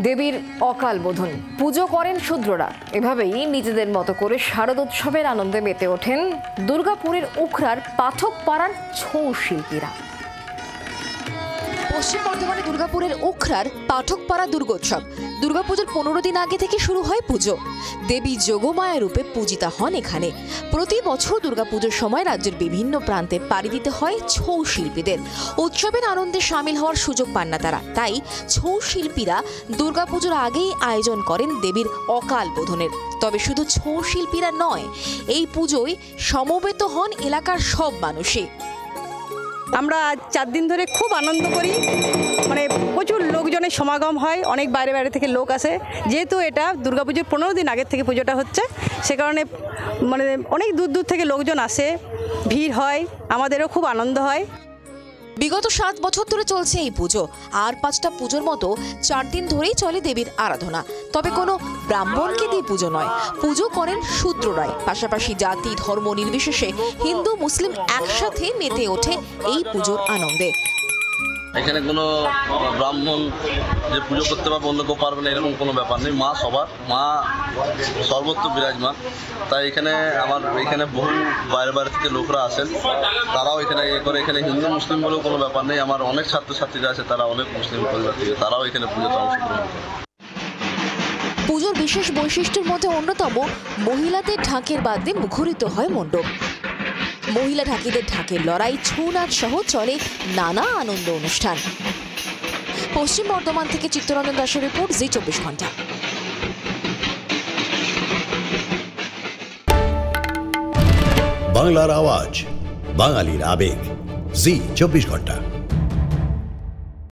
দেবীর অকাল বোধন, পুজো করেন শূদ্ররা। এভাবেই নিজেদের মতো করে শারদোৎসবের আনন্দে মেতে ওঠেন দুর্গাপুরের উখরার পাঠকপাড়ার ছৌ শিল্পীরা। পশ্চিম বর্ধমানে দুর্গাপুরের উখরার পাঠকপাড়া দুর্গোৎসব। দুর্গাপুজোর 15 দিন আগে থেকে শুরু হয় পুজো। দেবী যোগমায়া রূপে পূজিতা হন এখানে। প্রতি বছর দুর্গাপুজোর সময় রাজ্যের বিভিন্ন প্রান্তে পাড়ি দিতে হয় ছৌ শিল্পীদের। উৎসবের আনন্দে সামিল হওয়ার সুযোগ পান না তারা, তাই ছৌ শিল্পীরা দুর্গাপুজোর আগেই আয়োজন করেন দেবীর অকাল বোধনের। তবে শুধু ছৌ শিল্পীরা নয়, এই পুজোয় সমবেত হন এলাকার সব মানুষই। আমরা 4 দিন ধরে খুব আনন্দ করি, মানে প্রচুর লোকজনের সমাগম হয়, অনেক বাইরে বাইরে থেকে লোক আসে। যেহেতু এটা দুর্গাপুজোর 15 দিন আগের থেকে পুজোটা হচ্ছে, সে কারণে মানে অনেক দূর দূর থেকে লোকজন আসে, ভিড় হয়, আমাদেরও খুব আনন্দ হয়। বিগত 7 বছর ধরে চলছে এই পুজো। আর 5টা পুজোর মতো 4 দিন ধরেই চলে দেবীর আরাধনা। তবে কোনো ব্রাহ্মণকে দিয়ে পুজো নয়, পুজো করেন শূদ্ররাই। পাশাপাশি জাতি ধর্ম নির্বিশেষে হিন্দু মুসলিম একসাথে মেতে ওঠে এই পুজোর আনন্দে। এখানে কোনো ব্রাহ্মণ যে পুজো করতে পারবে অন্য কেউ পারবে না এরকম কোনো ব্যাপার নেই। মা সবার, মা সর্বত্র বিরাজমান। তাই এখানে বহু বাইরে বাইরে থেকে লোকরা আসেন, তারাও এখানে করে। এখানে হিন্দু মুসলিম বলেও কোনো ব্যাপার নেই। আমার অনেক ছাত্রছাত্রীরা আছে, তারা অনেক মুসলিম পরিবার থেকে, তারাও এখানে পুজোতে অংশগ্রহণ করে। পুজোর বিশেষ বৈশিষ্ট্যের মধ্যে অন্যতম মহিলাদের ঢাকের বাদ্যে মুখরিত হয় মণ্ডপ। মহিলা ঢাকিদের ঢাকের লড়াই, ছৌ নাচ সহ চলে নানা আনন্দ অনুষ্ঠান। পশ্চিম বর্ধমান থেকে চিত্তরঞ্জন দাসের রিপোর্ট, জি 24 ঘন্টা। বাংলার আওয়াজ, বাঙালির আবেগ, জি 24 ঘন্টা।